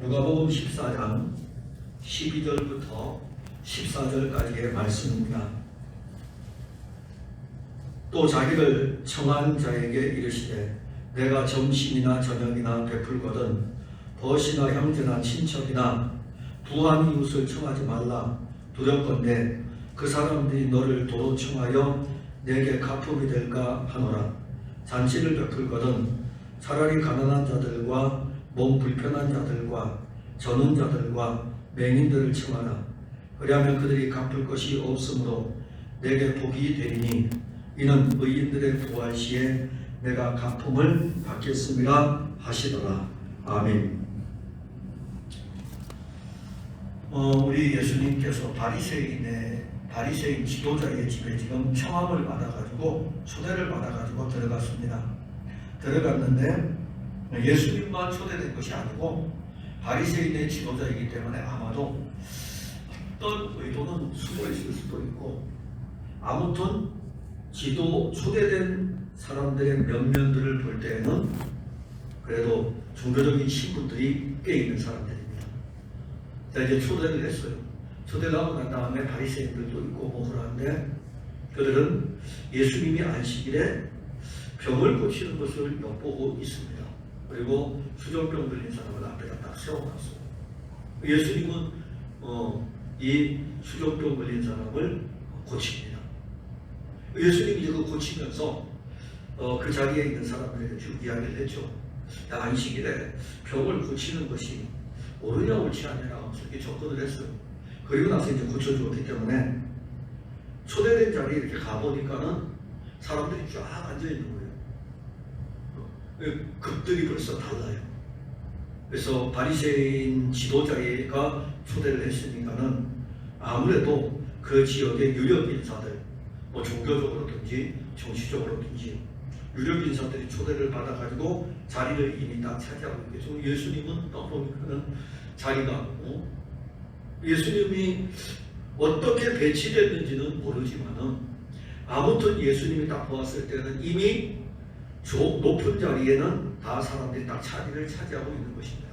누가복음 14장 12절부터 14절까지의 말씀입니다. 또 자기를 청한 자에게 이르시되 내가 점심이나 저녁이나 베풀거든 벗이나 형제나 친척이나 부한 이웃을 청하지 말라. 두렵건대 그 사람들이 너를 도로 청하여 내게 가품이 될까 하노라. 잔치를 베풀거든 차라리 가난한 자들과 몸 불편한 자들과 저는 자들과 맹인들을 청하라. 그리하면 그들이 갚을 것이 없으므로 내게 복이 되리니 이는 의인들의 부활 시에 내가 가품을 받겠습니다 하시더라. 아멘. 우리 예수님께서 바리새인 지도자의 집에 지금 청함을 받아가지고 초대를 받아가지고 들어갔습니다. 들어갔는데 예수님만 초대된 것이 아니고 바리새인의 지도자이기 때문에 아마도 어떤 의도는 숨어 있을 수도 있고, 아무튼 초대된 사람들의 면면들을 볼 때에는 그래도 종교적인 신분들이 꽤 있는 사람들입니다. 자, 이제 초대를 했어요. 초대를 하고 난 다음에 바리새인들도 있고 뭐 그러는데, 그들은 예수님이 안식일에 병을 고치는 것을 엿보고 있습니다. 그리고 수족병 들린 사람을 앞에다 딱 세워놨어요. 예수님은 이 수족병 걸린 사람을 고칩니다. 예수님이 이제 그 고치면서 그 자리에 있는 사람들에게 쭉 이야기를 했죠. 야, 안식일에 병을 고치는 것이 옳으냐 옳지 않냐라고 이렇게 접근을 했어요. 그리고 나서 이제 고쳐주었기 때문에 초대된 자리에 이렇게 가보니까는 사람들이 쫙 앉아있는 거예요. 급들이 벌써 달라요. 그래서 바리새인 지도자가 초대를 했으니까는 아무래도 그 지역의 유력 인사들, 뭐 종교적으로든지 정치적으로든지 유력 인사들이 초대를 받아가지고 자리를 이미 다 차지하고 있겠죠. 예수님은 딱 보니까는 자리가 예수님이 어떻게 배치됐는지는 모르지만은 아무튼 예수님이 딱 보았을 때는 이미 높은 자리에는 다 사람들이 딱 자리를 차지하고 있는 것입니다.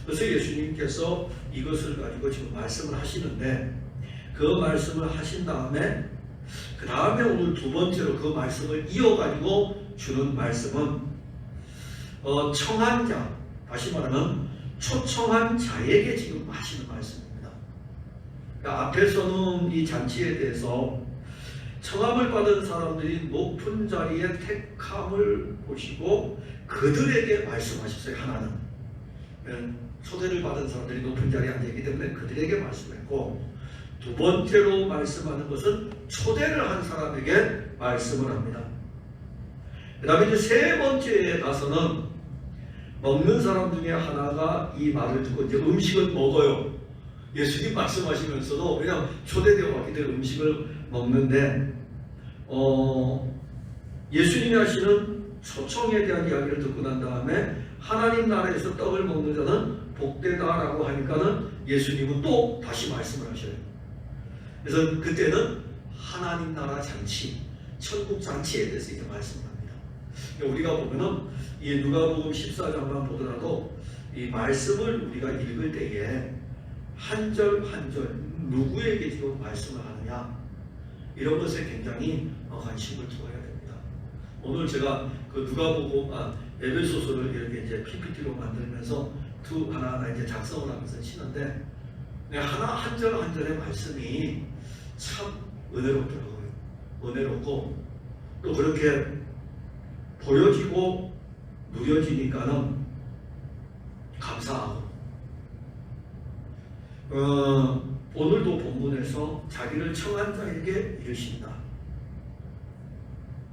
그래서 예수님께서 이것을 가지고 지금 말씀을 하시는데, 그 말씀을 하신 다음에 그 다음에 오늘 두 번째로 그 말씀을 이어가지고 주는 말씀은 청한 자, 다시 말하면 초청한 자에게 지금 하시는 말씀입니다. 그러니까 앞에서는 이 잔치에 대해서 청함을 받은 사람들이 높은 자리에 택함을 보시고 그들에게 말씀하셨어요. 하나는 초대를 받은 사람들이 높은 자리에 앉아있기 때문에 그들에게 말씀했고, 두 번째로 말씀하는 것은 초대를 한 사람에게 말씀을 합니다. 그 다음에 이제 세 번째에 가서는 먹는 사람 중에 하나가 이 말을 듣고 이제 음식을 먹어요. 예수님 말씀하시면서도 그냥 초대되어 왔기 때문에 음식을 먹는데, 예수님이 하시는 초청에 대한 이야기를 듣고 난 다음에 하나님 나라에서 떡을 먹는 자는 복되다라고 하니까는 예수님은 또 다시 말씀을 하셔요. 그래서 그때는 하나님 나라 잔치, 천국 잔치에 대해서 이제 말씀합니다. 우리가 보면은 이 누가복음 14장만 보더라도 이 말씀을 우리가 읽을 때에 한 절 한 절 누구에게 지금 말씀을 하느냐, 이런 것에 굉장히 관심을 두어야 됩니다. 오늘 제가 그 누가복음 에베소서를 이렇게 이제 PPT로 만들면서 하나하나 이제 작성을 하면서 치는데, 하나 한 절 한 절의 말씀이 참 은혜롭더라고요. 은혜롭고 또 그렇게 보여지고 누려지니까는 감사하고, 오늘도 본문에서 자기를 청한 자에게 이르신다.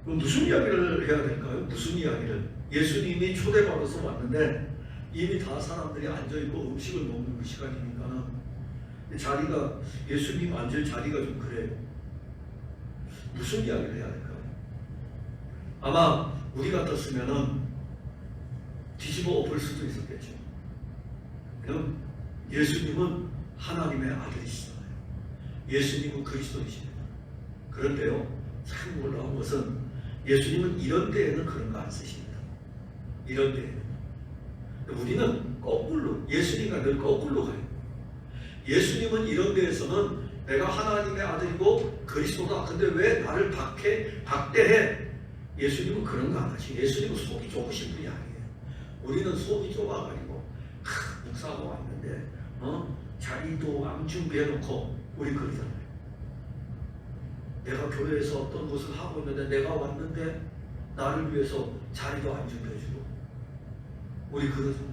그럼 무슨 이야기를 해야 될까요? 무슨 이야기를? 예수님이 초대받아서 왔는데 이미 다 사람들이 앉아있고 음식을 먹는 그 시간이니까는 자리가, 예수님 앉을 자리가 좀 그래요. 무슨 이야기를 해야 될까요? 아마 우리 같았으면은 뒤집어 엎을 수도 있었겠죠. 그럼 예수님은 하나님의 아들이시잖아요. 예수님은 그리스도이십니다. 그런데요, 참 놀라운 것은 예수님은 이런 때에는 그런 거 안 쓰십니다. 이런 때에는. 우리는 거꾸로 예수님과 늘 거꾸로 가요. 예수님은 이런 데에서는 내가 하나님의 아들이고 그리스도다. 근데 왜 나를 박대해? 예수님은 그런 거 안 하시. 예수님은 속이 좁으신 분이 아니에요. 우리는 속이 좁아가지고 목사가 왔는데 자리도 안 준비해놓고 우리 그러잖아요. 내가 교회에서 어떤 것을 하고 있는데 내가 왔는데 나를 위해서 자리도 안 준비해주고 우리 그러잖아요.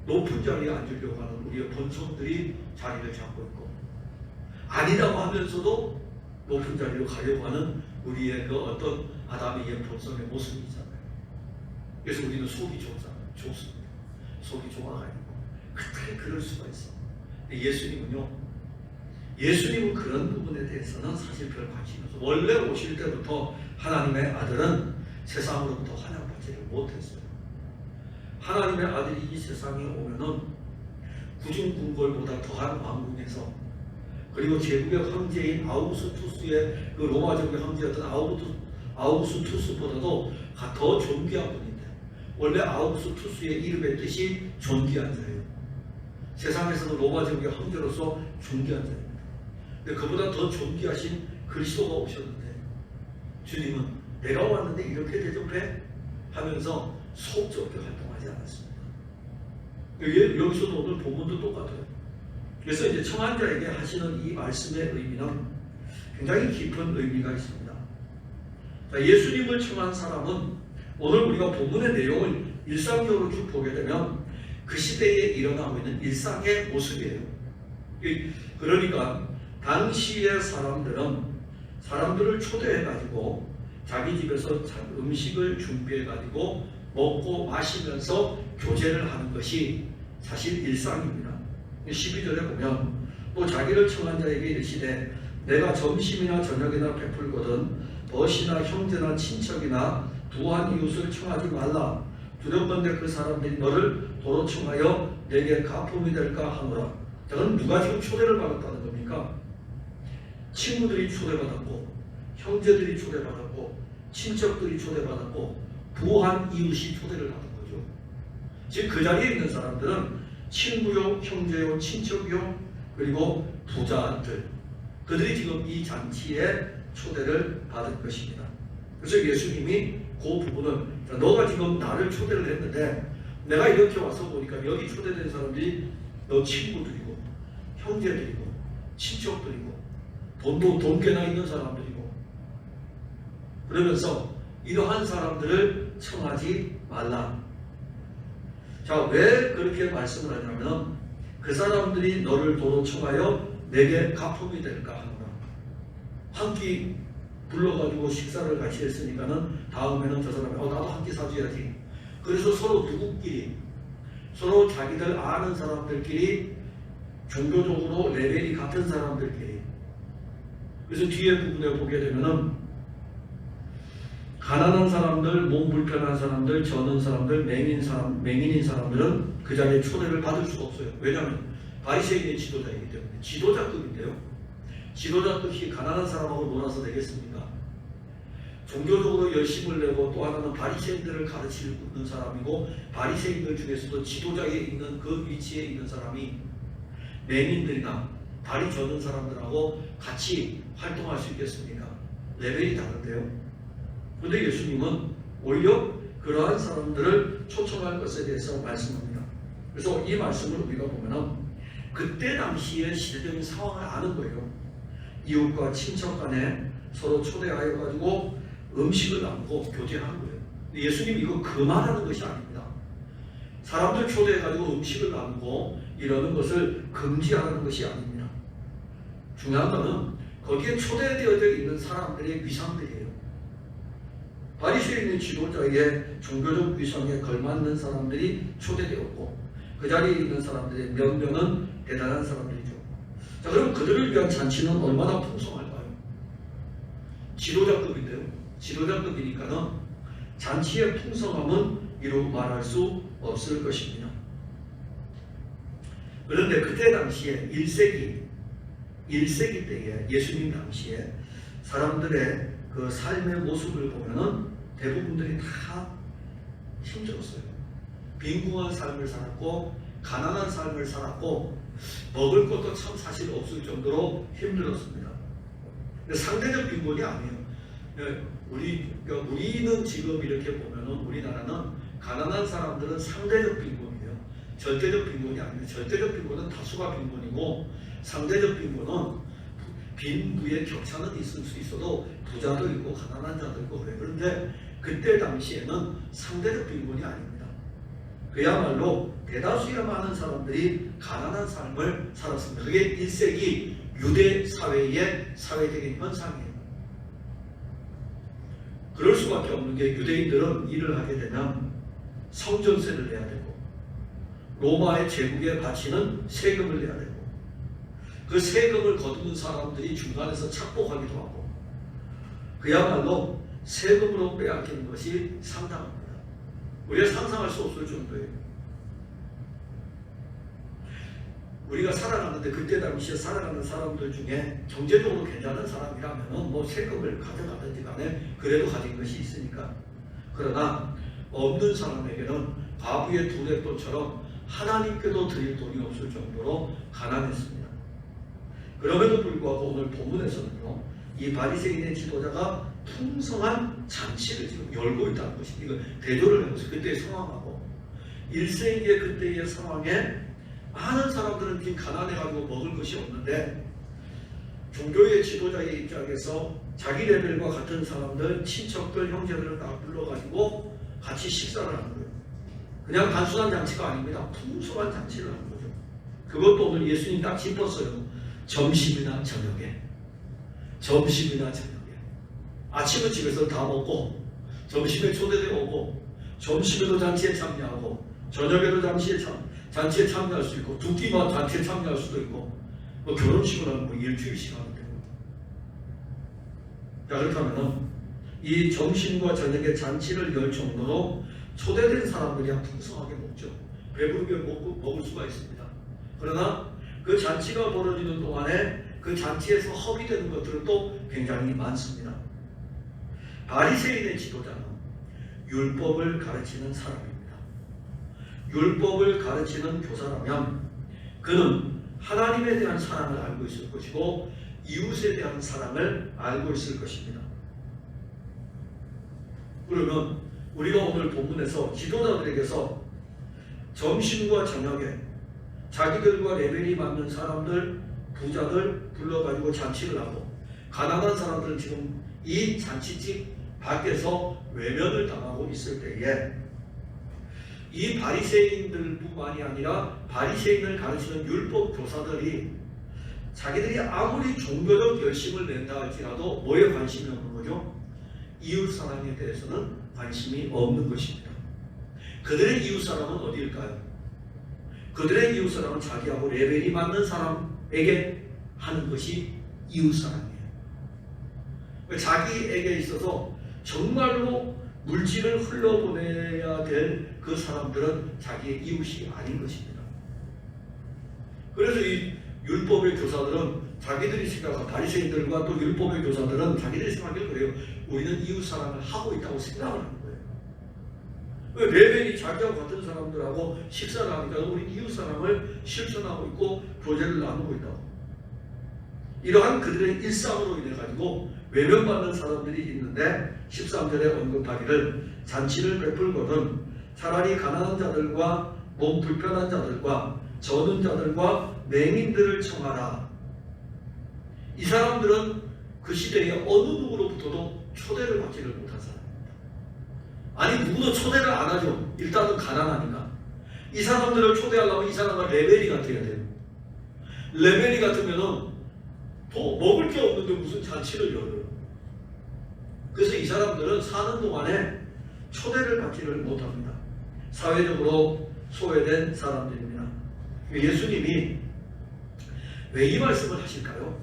높은 자리에 앉으려고 하는 우리의 본성들이 자리를 잡고 있고 아니라고 하면서도 높은 자리로 가려고 하는 우리의 그 어떤 아담의 옛 본성의 모습이 있잖아요. 그래서 우리는 속이 좁습니다. 속이 좁아가지고 어떻게 그럴 수가 있어. 예수님은 그런 부분에 대해서는 사실 별 관심이 없어요. 원래 오실 때부터 하나님의 아들은 세상으로부터 환영받지를 못했어요. 하나님의 아들이 이 세상에 오면은 구중궁궐보다 더한 왕궁에서 그리고 제국의 황제인 아우구스투스의 그 로마적의 황제였던 아우구스투스보다도 더 존귀한 분인데 원래 아우구스투스의 이름의 뜻이 존귀한 자예요. 세상에서도 로마적의 황제로서 존귀한 자입니다. 근데 그보다 더 존귀하신 그리스도가 오셨는데 주님은 내가 왔는데 이렇게 대접해? 하면서 속 좁게 활동하지 않았습니다. 여기서도 오늘 본문도 똑같아요. 그래서 이제 청한 자에게 하시는 이 말씀의 의미는 굉장히 깊은 의미가 있습니다. 자, 예수님을 청한 사람은 오늘 우리가 본문의 내용을 일상적으로 쭉 보게 되면 그 시대에 일어나고 있는 일상의 모습이에요. 그러니까 당시의 사람들을 초대해가지고 자기 집에서 음식을 준비해가지고 먹고 마시면서 교제를 하는 것이 사실 일상입니다. 12절에 보면 또 자기를 청한 자에게 이르시되 내가 점심이나 저녁이나 베풀거든 벗이나 형제나 친척이나 두한 이웃을 청하지 말라. 두렵건대 그 사람들이 너를 도로 청하여 내게 가품이 될까 하노라. 자, 그럼 누가 지금 초대를 받았다는 겁니까? 친구들이 초대받았고 형제들이 초대받았고 친척들이 초대받았고 부한 이웃이 초대를 받은 거죠. 지금 그 자리에 있는 사람들은 친구요, 형제요, 친척요, 그리고 부자들, 그들이 지금 이 잔치에 초대를 받은 것입니다. 그래서 예수님이 그 부분은 너가 지금 나를 초대를 했는데 내가 이렇게 와서 보니까 여기 초대된 사람들이 너 친구들이고 형제들이고 친척들이고 돈 꽤나 있는 사람들이고 그러면서 이러한 사람들을 청하지 말라. 자, 왜 그렇게 말씀을 하냐면 그 사람들이 너를 도로 청하여 내게 가품이 될까 하노라. 한 끼 불러가지고 식사를 같이 했으니까는 다음에는 저 사람이 나도 한 끼 사줘야지. 그래서 서로 누구끼리 서로 자기들 아는 사람들끼리 종교적으로 레벨이 같은 사람들끼리 그래서 뒤에 부분에 보게 되면은 가난한 사람들, 몸 불편한 사람들, 저는 사람들, 맹인인 사람들은 그 자리에 초대를 받을 수가 없어요. 왜냐하면 바리새인의 지도자이기 때문에. 지도자급인데요. 지도자급이 가난한 사람하고 놀아서 되겠습니까? 종교적으로 열심을 내고 또 하나는 바리새인들을 가르치는 사람이고 바리새인들 중에서도 지도자에 있는 그 위치에 있는 사람이 맹인들이나 다리 저는 사람들하고 같이 활동할 수 있겠습니까? 레벨이 다른데요. 그런데 예수님은 오히려 그러한 사람들을 초청할 것에 대해서 말씀합니다. 그래서 이 말씀을 우리가 보면 그때 당시의 시대적인 상황을 아는 거예요. 이웃과 친척 간에 서로 초대하여 가지고 음식을 나누고 교제하는 거예요. 예수님이 이거 그만하는 것이 아닙니다. 사람들 초대해 가지고 음식을 나누고 이러는 것을 금지하는 것이 아닙니다. 중요한 것은 거기에 초대되어져 있는 사람들의 위상들이에요. 바리새인의 지도자의 종교적 위상에 걸맞는 사람들이 초대되었고 그 자리에 있는 사람들의 명명은 대단한 사람들이죠. 자, 그럼 그들을 위한 잔치는 얼마나 풍성할까요? 지도자급인데요. 지도자급이니까는 잔치의 풍성함은 이루 말할 수 없을 것입니다. 그런데 그때 당시에 1세기 때에 예수님 당시에 사람들의 그 삶의 모습을 보면은 대부분들이 다 힘들었어요. 빈궁한 삶을 살았고 가난한 삶을 살았고 먹을 것도 참 사실 없을 정도로 힘들었습니다. 상대적 빈곤이 아니에요. 우리는 지금 이렇게 보면은 우리나라는 가난한 사람들은 상대적 빈곤이에요. 절대적 빈곤이 아니에요. 절대적 빈곤은 다수가 빈곤이고 상대적 빈곤은 빈부의 격차는 있을 수 있어도 부자도 있고 가난한 자도 있고 그래요. 그런데 그때 당시에는 상대적 빈곤이 아닙니다. 그야말로 대다수의 많은 사람들이 가난한 삶을 살았습니다. 그게 1세기 유대 사회의 사회적인 현상이에요. 그럴 수밖에 없는 게 유대인들은 일을 하게 되면 성전세를 내야 되고 로마의 제국에 바치는 세금을 내야 되고 그 세금을 거두는 사람들이 중간에서 착복하기도 하고 그야말로 세금으로 빼앗기는 것이 상당합니다. 우리가 상상할 수 없을 정도예요. 우리가 살아가는데 그때 당시에 살아가는 사람들 중에 경제적으로 괜찮은 사람이라면 뭐 세금을 가져가든지 간에 그래도 가진 것이 있으니까. 그러나 없는 사람에게는 과부의 두레돈처럼 하나님께도 드릴 돈이 없을 정도로 가난했습니다. 그럼에도 불구하고 오늘 본문에서는요, 이 바리새인의 지도자가 풍성한 잔치를 지금 열고 있다는 것입니다. 이거 대조를 해보세요. 그때의 상황하고 1세기의 그때의 상황에 많은 사람들은 지금 가난해가지고 먹을 것이 없는데 종교의 지도자의 입장에서 자기 레벨과 같은 사람들, 친척들, 형제들을 다 불러가지고 같이 식사를 하는 거예요. 그냥 단순한 잔치가 아닙니다. 풍성한 잔치를 하는 거죠. 그것도 오늘 예수님 딱 짚었어요. 점심이나 저녁에. 점심이나 저녁에. 아침은 집에서 다 먹고 점심에 초대되어 오고 점심에도 잔치에 참여하고 저녁에도 잔치에 참여할 수 있고 두 끼만 잔치에 참여할 수도 있고 뭐 결혼식을 하면 뭐 일주일씩 하면 되고. 자, 그렇다면 이 점심과 저녁에 잔치를 열 정도로 초대된 사람들이 풍성하게 먹죠. 배부르게 먹을 수가 있습니다. 그러나 그 잔치가 벌어지는 동안에 그 잔치에서 허비되는 것들은 또 굉장히 많습니다. 바리새인의 지도자는 율법을 가르치는 사람입니다. 율법을 가르치는 교사라면 그는 하나님에 대한 사랑을 알고 있을 것이고 이웃에 대한 사랑을 알고 있을 것입니다. 그러면 우리가 오늘 본문에서 지도자들에게서 점심과 저녁에 자기들과 레벨이 맞는 사람들, 부자들 불러가지고 잔치를 하고 가난한 사람들은 지금 이 잔치집 밖에서 외면을 당하고 있을 때에 이 바리새인들뿐만이 아니라 바리새인을 가르치는 율법 교사들이 자기들이 아무리 종교적 열심을 낸다 할지라도 뭐에 관심이 없는 거죠? 이웃사랑에 대해서는 관심이 없는 것입니다. 그들의 이웃사랑은 어디일까요? 그들의 이웃사랑은 자기하고 레벨이 맞는 사람에게 하는 것이 이웃사랑이에요. 자기에게 있어서 정말로 물질을 흘러보내야 될 그 사람들은 자기의 이웃이 아닌 것입니다. 그래서 이 율법의 교사들은 자기들이 생각하는 바리새인들과 또 율법의 교사들은 자기들이 생각하기를 그래요. 우리는 이웃사랑을 하고 있다고 생각을 하는 거예요. 레벨이 자기하고 같은 사람들하고 식사를 하니까 우리 이웃사랑을 실천하고 있고 교제를 나누고 있다고. 이러한 그들의 일상으로 인해 가지고 외면받는 사람들이 있는데 13절에 언급하기를 잔치를 베풀거든 차라리 가난한 자들과 몸 불편한 자들과 저는 자들과 맹인들을 청하라. 이 사람들은 그 시대에 어느 누구로부터도 초대를 받지를 못한 사람입니다. 아니 누구도 초대를 안 하죠. 일단은 가난하니까. 이 사람들을 초대하려면 이 사람과 레벨이 같아야 돼요. 레벨이 같으면은 또 먹을 게 없는데 무슨 잔치를 열어요. 그래서 이 사람들은 사는 동안에 초대를 받지를 못합니다. 사회적으로 소외된 사람들입니다. 예수님이 왜 이 말씀을 하실까요?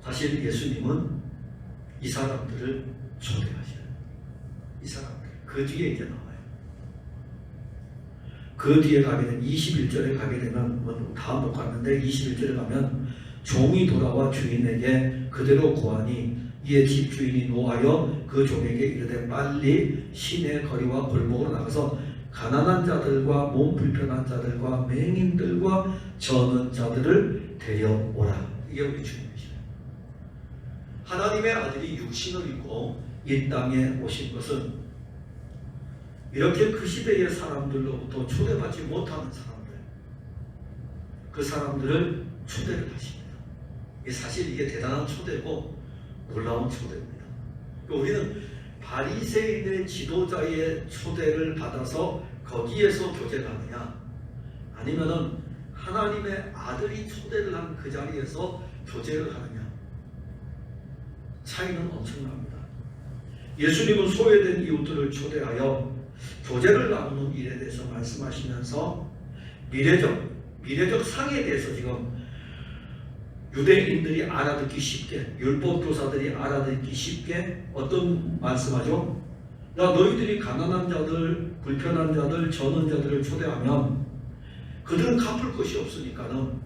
사실 예수님은 이 사람들을 초대하셔요. 이 사람들. 그 뒤에 이제 나와요. 그 뒤에 가게 되면 21절에 가게 되면 다음 못 갔는데 21절에 가면 종이 돌아와 주인에게 그대로 고하니 이에 집주인이 노하여 그 종에게 이르되 빨리 시내 거리와 골목으로 나가서 가난한 자들과 몸 불편한 자들과 맹인들과 저는 자들을 데려오라. 이게 우리 주님이시죠. 하나님의 아들이 육신을 입고 이 땅에 오신 것은 이렇게 그 시대의 사람들로부터 초대받지 못하는 사람들, 그 사람들을 초대를 하십니다. 사실 이게 대단한 초대고 놀라운 초대입니다. 우리는 바리새인의 지도자의 초대를 받아서 거기에서 교제를 하느냐, 아니면은 하나님의 아들이 초대를 한 그 자리에서 교제를 하느냐, 차이는 엄청납니다. 예수님은 소외된 이웃들을 초대하여 교제를 나누는 일에 대해서 말씀하시면서 미래적 상에 대해서 지금 유대인들이 알아듣기 쉽게, 율법교사들이 알아듣기 쉽게 어떤 말씀하죠? 야, 너희들이 가난한 자들, 불편한 자들, 저는 자들을 초대하면 그들은 갚을 것이 없으니까는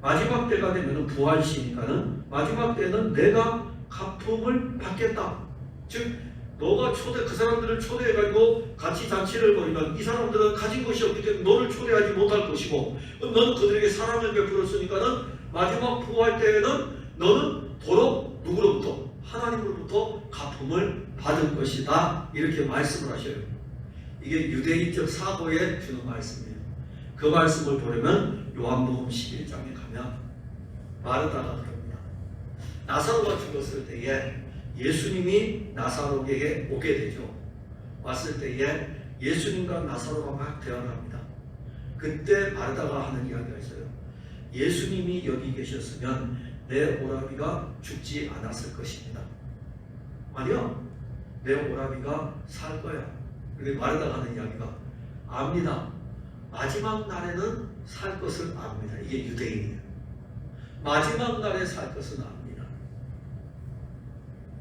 마지막 때가 되면 부활시니까는 마지막 때는 내가 갚음을 받겠다. 즉 너가 그 사람들을 초대해가지고 같이 잔치를 벌이면 이 사람들은 가진 것이 없기 때문에 너를 초대하지 못할 것이고, 너는 그들에게 사랑을 베풀었으니까는 마지막 부활 때에는 너는 도로 누구로부터? 하나님으로부터 갚음을 받을 것이다. 이렇게 말씀을 하셔요. 이게 유대인적 사고에 주는 말씀이에요. 그 말씀을 보려면 요한복음 11장에 가면 마르다가 그럽니다. 나사로가 죽었을 때에 예수님이 나사로에게 오게 되죠. 왔을 때에 예수님과 나사로가 막 대화를 합니다. 그때 마르다가 하는 이야기가 있어요. 예수님이 여기 계셨으면 내 오라비가 죽지 않았을 것입니다. 아니야, 내 오라비가 살 거야. 그게 마르다가 하는 이야기가 압니다. 마지막 날에는 살 것을 압니다. 이게 유대인이에요. 마지막 날에 살 것은 압니다.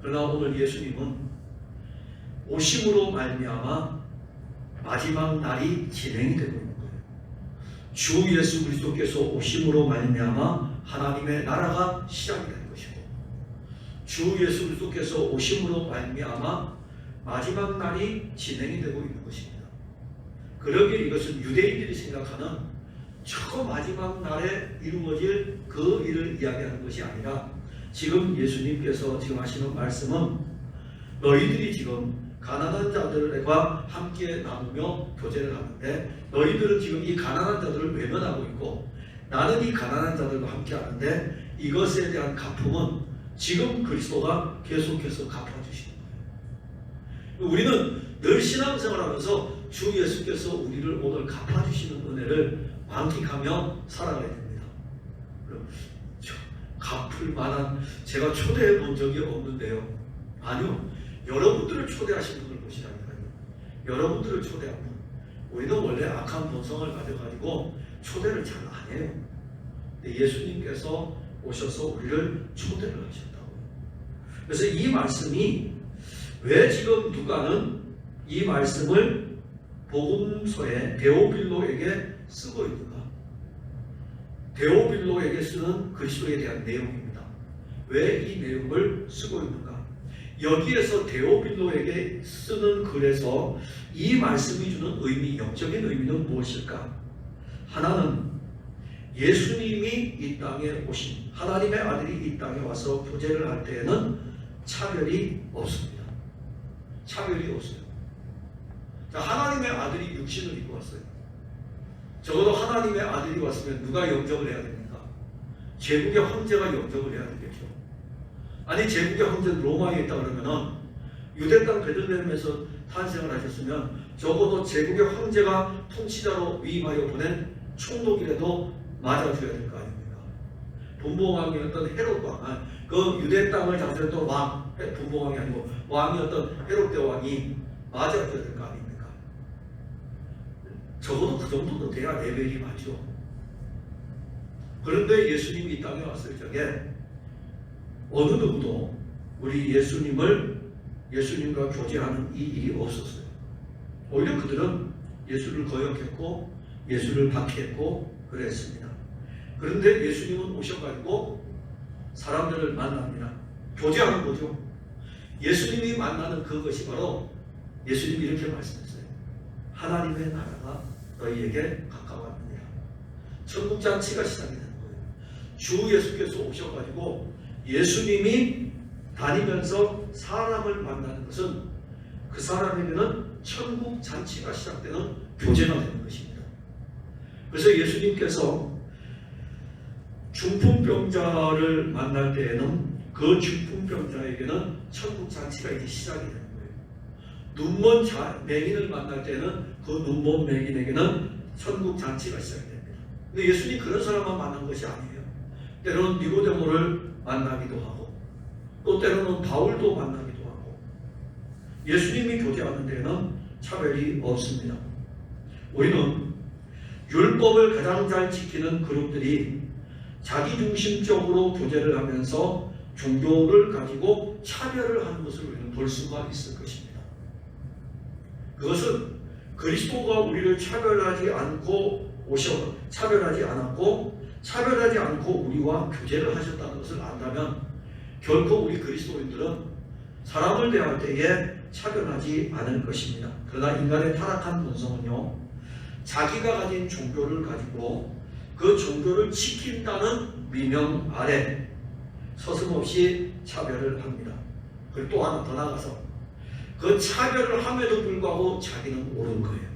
그러나 오늘 예수님은 오심으로 말미암아 마지막 날이 진행이 되고 있는 거예요. 주 예수 그리스도께서 오심으로 말미암아 하나님의 나라가 시작이 된 것이고, 주 예수 그리스도께서 오심으로 말미암아 마지막 날이 진행이 되고 있는 것입니다. 그러기에 이것은 유대인들이 생각하는 저 마지막 날에 이루어질 그 일을 이야기하는 것이 아니라, 지금 예수님께서 지금 하시는 말씀은 너희들이 지금 가난한 자들과 함께 나누며 교제를 하는데, 너희들은 지금 이 가난한 자들을 외면하고 있고 나는 이 가난한 자들과 함께 하는데, 이것에 대한 갚음은 지금 그리스도가 계속해서 갚아주시는 거예요. 우리는 늘 신앙생활하면서 주 예수께서 우리를 오늘 갚아주시는 은혜를 만끽하며 살아가야 됩니다. 갚을 만한 제가 초대해 본 적이 없는데요. 아니요, 여러분들을 초대하시는 분을 보시라니까요. 여러분들을 초대하면 우리는 원래 악한 본성을 가져가지고 초대를 잘 안 해요. 근데 예수님께서 오셔서 우리를 초대를 하셨다고요. 그래서 이 말씀이 왜 지금 누가는 이 말씀을 복음서에 데오빌로에게 쓰고 있는가? 데오빌로에게 쓰는 그리스도에 대한 내용입니다. 왜 이 내용을 쓰고 있는가? 여기에서 데오빌로에게 쓰는 글에서 이 말씀이 주는 의미, 영적인 의미는 무엇일까? 하나는 예수님이 이 땅에 오신, 하나님의 아들이 이 땅에 와서 교제를 할 때에는 차별이 없습니다. 차별이 없어요. 자, 하나님의 아들이 육신을 입고 왔어요. 적어도 하나님의 아들이 왔으면 누가 영접을 해야 됩니까? 제국의 황제가 영접을 해야 되겠죠. 아니, 제국의 황제는 로마에 있다 그러면은 유대 땅 베들레헴에서 탄생을 하셨으면 적어도 제국의 황제가 통치자로 위임하여 보낸 총독이라도 맞아줘야 될 거 아닙니까? 분봉왕이었던 헤롯 왕, 그 유대 땅을 다스렸던 왕, 분봉왕이 아니고 왕이었던 헤롯 대왕이 맞아줘야 될 거 아닙니까? 적어도 그 정도는 돼야 레벨이 맞죠. 그런데 예수님이 이 땅에 왔을 적에 어느 누구도 우리 예수님과 교제하는 이 일이 없었어요. 오히려 그들은 예수를 거역했고 예수를 박해했고 그랬습니다. 그런데 예수님은 오셔가지고 사람들을 만납니다. 교제하는 거죠. 예수님이 만나는 그것이 바로 예수님이 이렇게 말씀했어요. 하나님의 나라가 너희에게 가까웠느니라. 천국 잔치가 시작이 되는 거예요. 주 예수께서 오셔가지고 예수님이 다니면서 사람을 만나는 것은 그 사람에게는 천국 잔치가 시작되는 교제가 되는 것입니다. 그래서 예수님께서 중풍병자를 만날 때에는 그 중풍병자에게는 천국 잔치가 이제 시작이 되는 거예요. 눈먼 맹인을 만날 때는 그 눈먼 맹인에게는 천국 잔치가 시작이 됩니다. 근데 예수님 그런 사람만 만난 것이 아니에요. 때로는 니고데모를 만나기도 하고 또 때로는 바울도 만나기도 하고 예수님이 교제하는 데에는 차별이 없습니다. 우리는 율법을 가장 잘 지키는 그룹들이 자기중심적으로 교제를 하면서 종교를 가지고 차별을 하는 것을 우리는 볼 수가 있을 것입니다. 그것은 그리스도가 우리를 차별하지 않고 차별하지 않고 우리와 교제를 하셨다는 것을 안다면 결코 우리 그리스도인들은 사람을 대할 때에 차별하지 않을 것입니다. 그러나 인간의 타락한 본성은요, 자기가 가진 종교를 가지고 그 종교를 지킨다는 미명 아래 서슴없이 차별을 합니다. 그리고 또 하나 더 나가서 그 차별을 함에도 불구하고 자기는 옳은 거예요.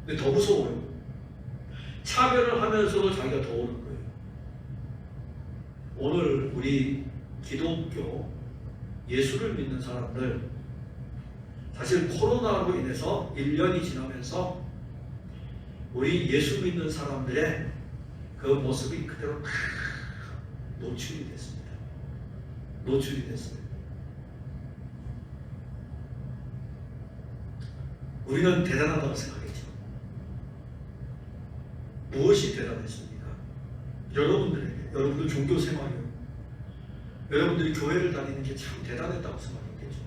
근데 더 무서워요. 차별을 하면서도 자기가 더 옳은 거예요. 오늘 우리 기독교 예수를 믿는 사람들, 사실 코로나로 인해서 1년이 지나면서 우리 예수 믿는 사람들의 그 모습이 그대로 노출이 됐습니다. 노출이 됐어요. 우리는 대단하다고 생각했죠. 무엇이 대단했습니까? 여러분들 종교 생활이요. 여러분들이 교회를 다니는 게 참 대단했다고 생각했겠죠.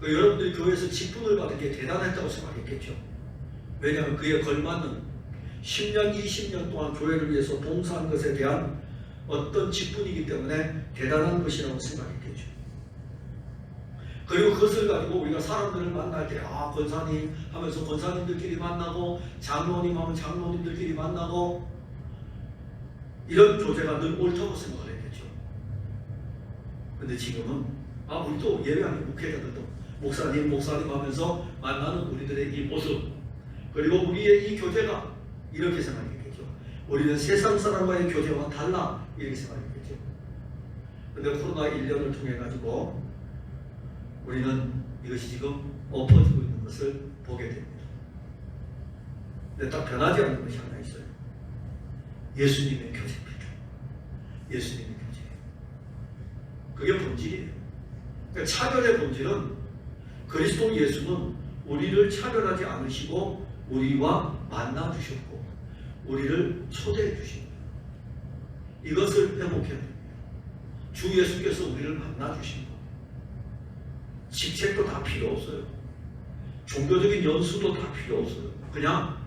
여러분들이 교회에서 직분을 받은 게 대단했다고 생각했겠죠. 왜냐하면 그에 걸맞는 10년, 20년 동안 교회를 위해서 봉사한 것에 대한 어떤 직분이기 때문에 대단한 것이라고 생각했겠죠. 그리고 그것을 가지고 우리가 사람들을 만날 때 권사님 하면서 권사님들끼리 만나고 장로님 하면 장로님들끼리 만나고 이런 교제가 늘 옳다고 생각을 했겠죠. 근데 지금은 우리도 예외 아닌 목회자들도 목사님 하면서 만나는 우리들의 이 모습, 그리고 우리의 이 교제가 이렇게 생각했겠죠. 우리는 세상 사람과의 교제와 달라 이렇게 생각했겠죠. 그런데 코로나 1년을 통해 가지고 우리는 이것이 지금 엎어지고 있는 것을 보게 됩니다. 근데 딱 변하지 않는 것이 하나 있어요. 예수님의 교제입니다. 예수님의 교제. 그게 본질이에요. 그러니까 차별의 본질은 그리스도 예수는 우리를 차별하지 않으시고 우리와 만나 주셨고 우리를 초대해 주십니다. 이것을 회복해야 됩니다. 주 예수께서 우리를 만나 주신 것. 직책도 다 필요 없어요. 종교적인 연수도 다 필요 없어요. 그냥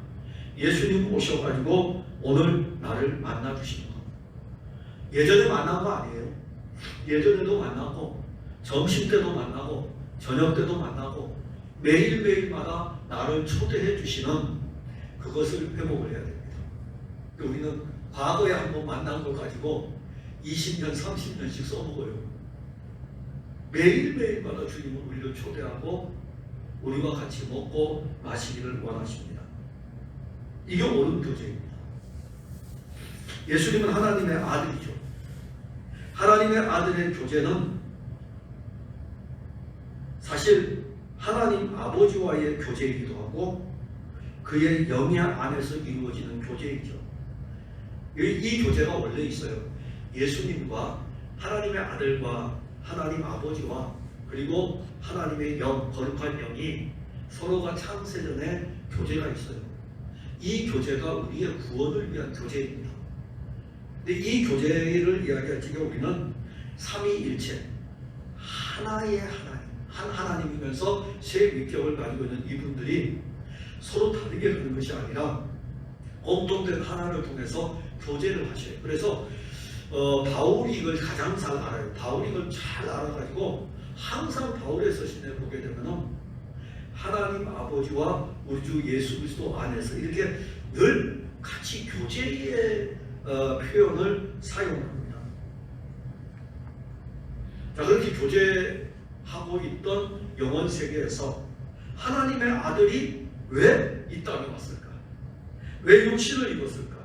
예수님 오셔가지고 오늘 나를 만나 주신 것. 예전에 만난 거 아니에요. 예전에도 만나고 점심 때도 만나고 저녁 때도 만나고 매일매일마다 나를 초대해 주시는 그것을 회복을 해야 됩니다. 우리는 과거에 한번 만난 걸 가지고 20년, 30년씩 써먹어요. 매일매일마다 주님은 우리를 초대하고 우리와 같이 먹고 마시기를 원하십니다. 이게 옳은 교제입니다. 예수님은 하나님의 아들이죠. 하나님의 아들의 교제는 사실 하나님 아버지와의 교제이기도 하고 그의 영야 안에서 이루어지는 교제이죠. 이 교제가 원래 있어요. 예수님과 하나님의 아들과 하나님 아버지와 그리고 하나님의 영, 거룩한 영이 서로가 창세전에 교제가 있어요. 이 교제가 우리의 구원을 위한 교제입니다. 근데 이 교제를 이야기할 적에 우리는 삼위일체, 하나의 하나님, 한 하나님이면서 세 위격을 가지고 있는 이분들이 서로 다르게 가는 것이 아니라 공통된 하나를 통해서 교제를 하셔요. 그래서 바울이 이걸 가장 잘 알아요. 바울이 이걸 잘 알아가지고 항상 바울의 서신에 보게 되면은 하나님 아버지와 우리 주 예수 그리스도 안에서 이렇게 늘 같이 교제의 표현을 사용합니다. 자, 그렇게 교제하고 있던 영원 세계에서 하나님의 아들이 왜 이 땅에 왔을까? 왜 육신을 입었을까?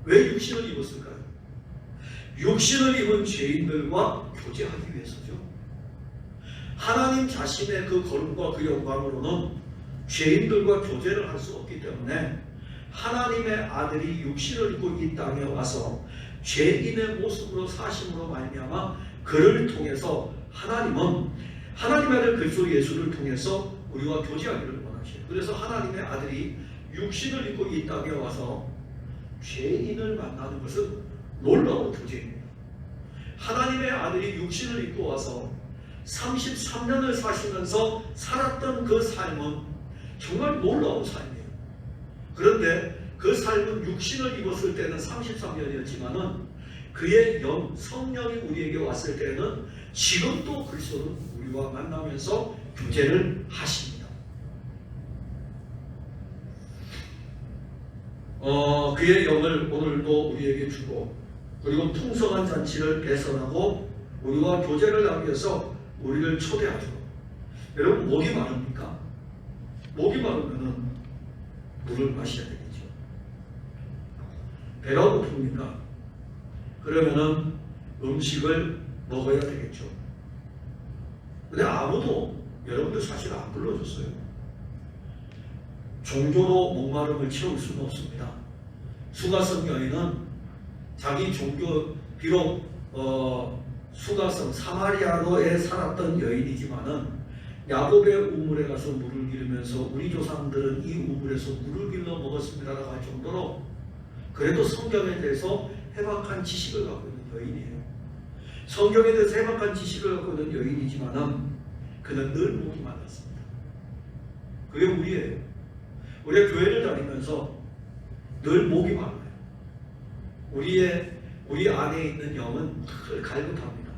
왜 육신을 입었을까요? 육신을 입은 죄인들과 교제하기 위해서죠. 하나님 자신의 그 거룩과 그 영광으로는 죄인들과 교제를 할 수 없기 때문에 하나님의 아들이 육신을 입고 이 땅에 와서 죄인의 모습으로 사심으로 말미암아 그를 통해서 하나님은 하나님의 아들 그리스도 예수를 통해서 우리와 교제하기를 원하셔요. 그래서 하나님의 아들이 육신을 입고 이 땅에 와서 죄인을 만나는 것은 놀라운 교제입니다. 하나님의 아들이 육신을 입고 와서 33년을 사시면서 살았던 그 삶은 정말 놀라운 삶이에요. 그런데 그 삶은 육신을 입었을 때는 33년이었지만은 그의 성령이 우리에게 왔을 때는 지금도 그리스도는 우리와 만나면서 교제를 하십니다. 그의 영을 오늘도 우리에게 주고 그리고 풍성한 잔치를 개선하고 우리와 교제를 하기 위해서 우리를 초대하죠. 여러분 목이 마릅니까? 목이 마르면은 물을 마셔야 되겠죠. 배가 고픕니까? 그러면은 음식을 먹어야 되겠죠. 근데 아무도 여러분들 사실 안 불러줬어요. 종교로 목마름을 채울 수는 없습니다. 수가성 여인은 자기 종교 비록 수가성 사마리아로에 살았던 여인이지만은 야곱의 우물에 가서 물을 기르면서 우리 조상들은 이 우물에서 물을 길러 먹었습니다라고 할 정도로 그래도 성경에 대해서 해박한 지식을 갖고 있는 여인이에요. 성경에 대해서 해박한 지식을 갖고 있는 여인이지만은 그는 늘 목이 말랐습니다. 그게 우리예요. 우리가 교회를 다니면서 늘 목이 말라요. 우리 안에 있는 영은 늘 갈급합니다.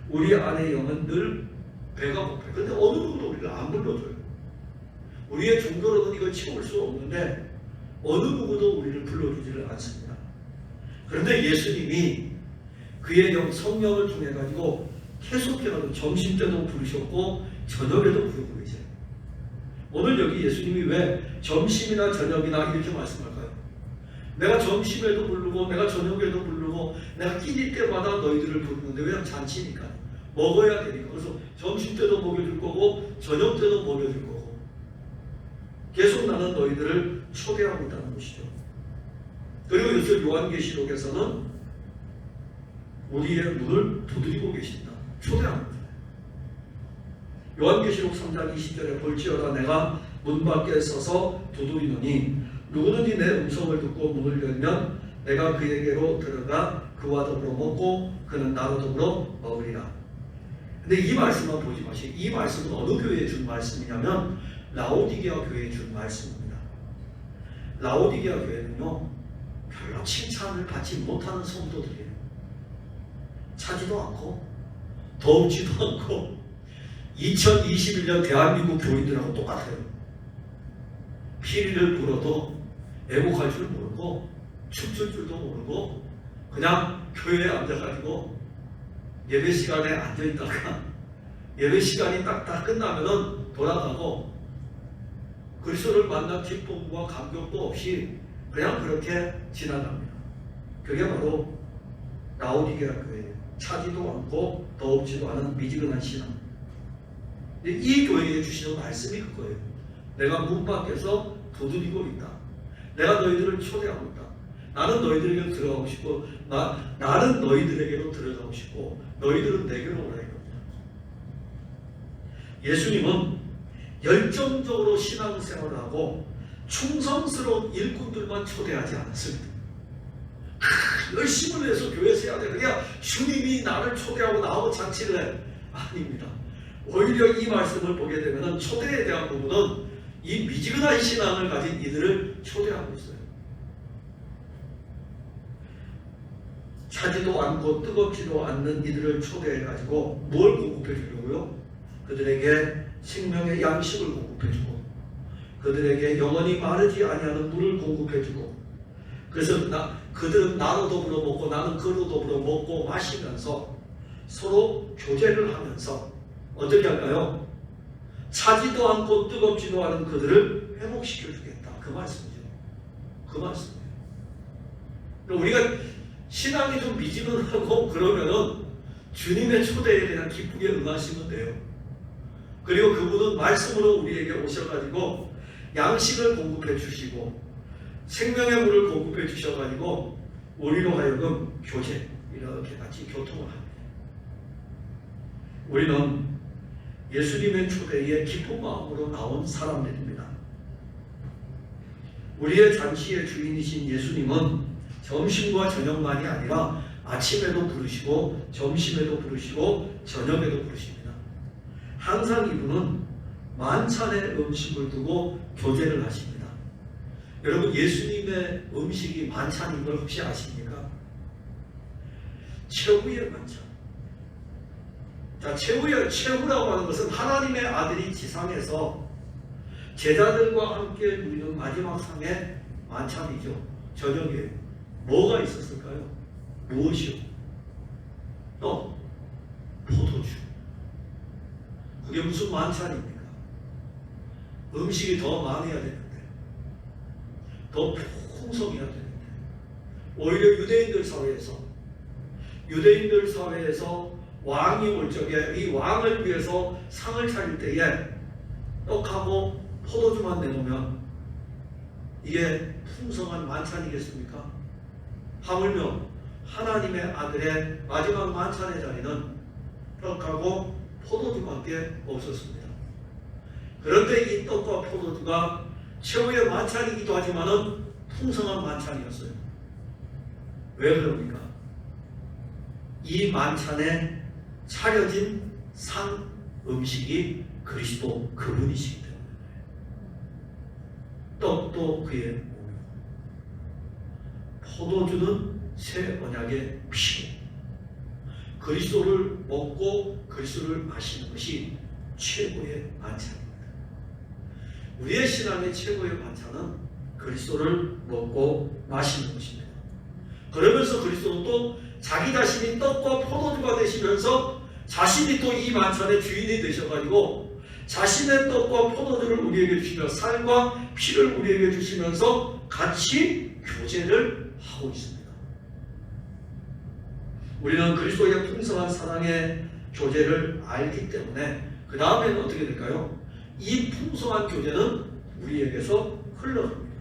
우리 안의 영은 늘 배가 고파요. 근데 어느 누구도 우리를 안 불러줘요. 우리의 종교로는 이걸 채울 수 없는데 어느 누구도 우리를 불러주지를 않습니다. 그런데 예수님이 그의 영 성령을 통해 가지고 계속해서 점심때도 부르셨고 저녁에도 부르고 계세요. 오늘 여기 예수님이 왜 점심이나 저녁이나 이렇게 말씀할까요? 내가 점심에도 부르고 내가 저녁에도 부르고 내가 끼니 때마다 너희들을 부르는데 왜 잔치니까 먹어야 되니까. 그래서 점심 때도 먹여줄 거고 저녁 때도 먹여줄 거고 계속 나는 너희들을 초대하고 있다는 것이죠. 그리고 요새 요한계시록에서는 우리의 문을 두드리고 계신다. 초대합니다. 요한계시록 3장 20절에 볼지어다 내가 문 밖에 서서 두드리노니 누구든지 내 음성을 듣고 문을 열면 내가 그에게로 들어가 그와 더불어 먹고 그는 나로 더불어 먹으리라. 근데 이 말씀만 보지 마시고 이 말씀은 어느 교회에 준 말씀이냐면 라오디게아 교회에 준 말씀입니다. 라오디게아 교회는요 별로 칭찬을 받지 못하는 성도들이에요. 차지도 않고 더우지도 않고 2021년 대한민국 교인들하고 똑같아요. 피리를 불어도 애국할 줄 모르고 춤출 줄도 모르고 그냥 교회에 앉아가지고 예배 시간에 앉아있다가 예배 시간이 딱 끝나면은 돌아가고 그리스도를 만난 기쁨과 감격도 없이 그냥 그렇게 지나갑니다. 그게 바로 라오디게아 교회예요. 차지도 않고 더웁지도 않은 미지근한 신앙. 이 교회에 주시는 말씀이 그거예요. 내가 문 밖에서 두드리고 있다. 내가 너희들을 초대하고 있다. 나는 너희들에게 들어가고 싶고 나는 너희들에게로 들어가고 싶고 너희들은 내게로 오라 이겁니다. 예수님은 열정적으로 신앙생활을 하고 충성스러운 일꾼들만 초대하지 않았습니다. 열심을 내서 교회에 서야 돼. 그래야 주님이 나를 초대하고 나하고 잔치를 해. 아닙니다. 오히려 이 말씀을 보게 되면 초대에 대한 부분은 이 미지근한 신앙을 가진 이들을 초대하고 있어요. 차지도 않고 뜨겁지도 않는 이들을 초대해가지고 뭘 공급해 주려고요? 그들에게 생명의 양식을 공급해주고 그들에게 영원히 마르지 아니하는 물을 공급해주고 그래서 그들은 나로 더불어 먹고 나는 그로 더불어 먹고 마시면서 서로 교제를 하면서 어떻게 할까요? 차지도 않고 뜨겁지도 않은 그들을 회복시켜주겠다. 그 말씀이죠. 그 말씀이에요. 우리가 신앙이 좀 미지근하고 그러면은 주님의 초대에 대한 기쁘게 응하시면 돼요. 그리고 그분은 말씀으로 우리에게 오셔가지고 양식을 공급해 주시고 생명의 물을 공급해 주셔가지고 우리로 하여금 교제 이렇게 같이 교통을 합니다. 우리는 예수님의 초대에 기쁜 마음으로 나온 사람들입니다. 우리의 잔치의 주인이신 예수님은 점심과 저녁만이 아니라 아침에도 부르시고 점심에도 부르시고 저녁에도 부르십니다. 항상 이분은 만찬의 음식을 두고 교제를 하십니다. 여러분 예수님의 음식이 만찬인 걸 혹시 아십니까? 최후의 만찬. 자, 최후라고 하는 것은 하나님의 아들이 지상에서 제자들과 함께 누리는 마지막 상의 만찬이죠. 저녁에 뭐가 있었을까요? 무엇이요? 또 포도주. 그게 무슨 만찬입니까? 음식이 더 많아야 되는데, 더 풍성해야 되는데, 오히려 유대인들 사회에서 왕이 올 적에 이 왕을 위해서 상을 차릴 때에 떡하고 포도주만 내놓으면 이게 풍성한 만찬이겠습니까? 하물며 하나님의 아들의 마지막 만찬의 자리는 떡하고 포도주밖에 없었습니다. 그런데 이 떡과 포도주가 최후의 만찬이기도 하지만은 풍성한 만찬이었어요. 왜 그럽니까? 이 만찬에 차려진 상 음식이 그리스도 그분이시기 때문에 떡도 그의 몸이고 포도주는 새 언약의 피고 그리스도를 먹고 그리스도를 마시는 것이 최고의 만찬입니다. 우리의 신앙의 최고의 만찬은 그리스도를 먹고 마시는 것입니다. 그러면서 그리스도는 또 자기 자신이 떡과 포도주가 되시면서 자신이 또 이 만찬의 주인이 되셔가지고 자신의 떡과 포도주를 우리에게 주시며 살과 피를 우리에게 주시면서 같이 교제를 하고 있습니다. 우리는 그리스도의 풍성한 사랑의 교제를 알기 때문에 그 다음에는 어떻게 될까요? 이 풍성한 교제는 우리에게서 흘러갑니다.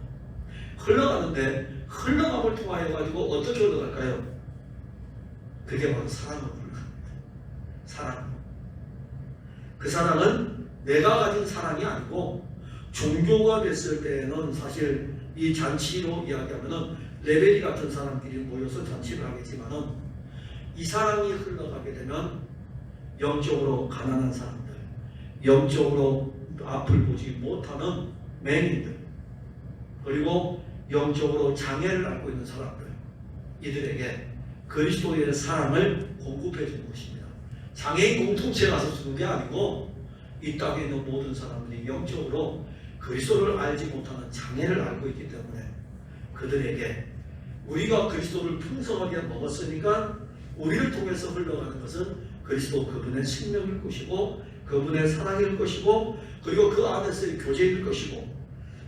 흘러가는데 흘러감을 통하여 가지고 어떻게 흘러갈까요? 그게 바로 사랑으로 흘러갑니다. 사랑. 그 사랑은 내가 가진 사랑이 아니고 종교가 됐을 때에는 사실 이 잔치로 이야기하면은 레벨이 같은 사람끼리 모여서 잔치를 하겠지만은 이 사랑이 흘러가게 되면 영적으로 가난한 사람들, 영적으로 앞을 보지 못하는 맹인들, 그리고 영적으로 장애를 앓고 있는 사람들, 이들에게 그리스도의 사랑을 공급해 주는 것입니다. 장애인 공통체라서 주는 게 아니고 이 땅에 있는 모든 사람들이 영적으로 그리스도를 알지 못하는 장애를 앓고 있기 때문에 그들에게 우리가 그리스도를 풍성하게 먹었으니까 우리를 통해서 흘러가는 것은 그리스도 그분의 생명일 것이고 그분의 사랑일 것이고 그리고 그 안에서의 교제일 것이고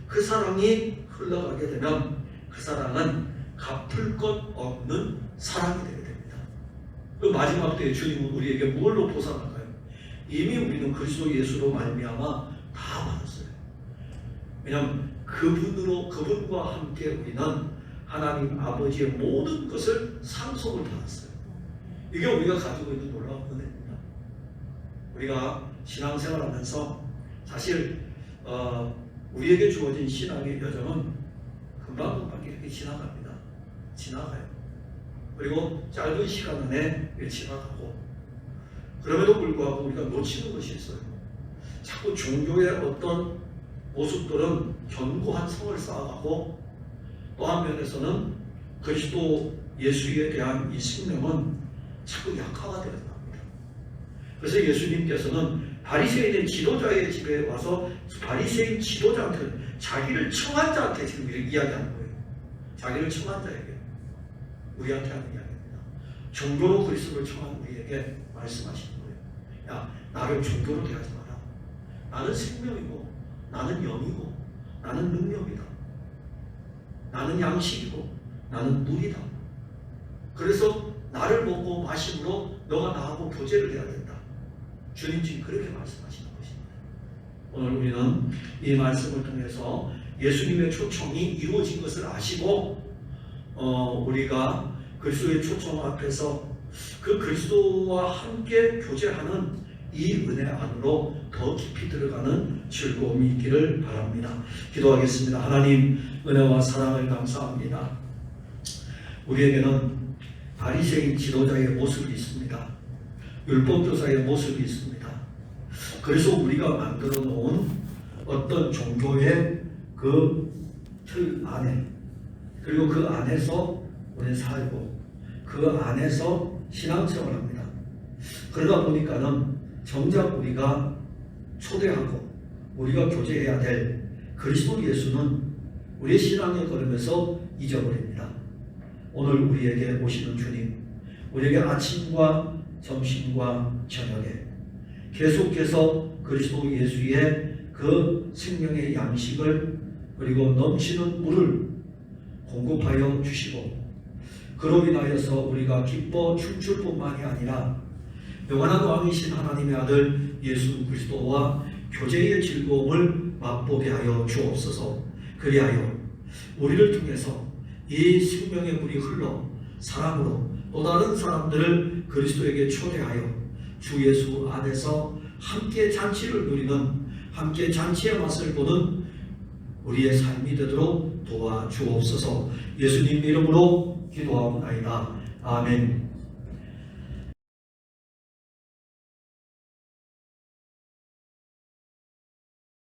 그 사랑이 흘러가게 되면 그 사랑은 갚을 것 없는 사랑이 되게 됩니다. 그 마지막 때에 주님은 우리에게 무엇로 보상할까요? 이미 우리는 그리스도 예수로 말미암아 다 받았어요. 왜냐하면 그분과 함께 우리는 하나님 아버지의 모든 것을 상속을 받았어요. 이게 우리가 가지고 있는 놀라운 은혜입니다. 우리가 신앙생활하면서 사실 우리에게 주어진 신앙의 여정은 금방금방 이렇게 지나가요. 그리고 짧은 시간 안에 지나가고 그럼에도 불구하고 우리가 놓치는 것이 있어요. 자꾸 종교의 어떤 모습들은 견고한 성을 쌓아가고 또 한면에서는 그리스도 예수에 대한 이 생명은 자꾸 약화가 되어 갑니다. 그래서 예수님께서는 바리새인의 지도자의 집에 와서 바리새인 지도자한테 자기를 청한 자한테 지금 이렇게 이야기하는 거예요. 자기를 청한 자에게, 우리한테 하는 이야기입니다. 종교로 그리스도를 청한 우리에게 말씀하시는 거예요. 야, 나를 종교로 대하지 마라. 나는 생명이고, 나는 영이고, 나는 능력이다. 나는 양식이고, 나는 물이다. 그래서 나를 먹고 마심으로 너가 나하고 교제를 해야 된다. 주님 지금 그렇게 말씀하시는 것입니다. 오늘 우리는 이 말씀을 통해서 예수님의 초청이 이루어진 것을 아시고 우리가 그리스도의 초청 앞에서 그 그리스도와 함께 교제하는 이 은혜 안으로 더 깊이 들어가는 즐거움이 있기를 바랍니다. 기도하겠습니다. 하나님, 은혜와 사랑을 감사합니다. 우리에게는 바리새인 지도자의 모습이 있습니다. 율법교사의 모습이 있습니다. 그래서 우리가 만들어 놓은 어떤 종교의 그 틀 안에, 그리고 그 안에서 우리는 살고 그 안에서 신앙생활을 합니다. 그러다 보니까는 정작 우리가 초대하고 우리가 교제해야 될 그리스도 예수는 우리의 신앙의 걸음에서 잊어버립니다. 오늘 우리에게 오시는 주님, 우리에게 아침과 점심과 저녁에 계속해서 그리스도 예수의 그 생명의 양식을 그리고 넘치는 물을 공급하여 주시고, 그로 인하여서 우리가 기뻐 춤출 뿐만이 아니라 영원한 왕이신 하나님의 아들 예수 그리스도와 교제의 즐거움을 맛보게 하여 주옵소서. 그리하여 우리를 통해서 이 생명의 물이 흘러 사랑으로 또 다른 사람들을 그리스도에게 초대하여 주 예수 안에서 함께 잔치를 누리는, 함께 잔치의 맛을 보는 우리의 삶이 되도록 도와주옵소서. 예수님 이름으로 기도하옵나이다. 아멘.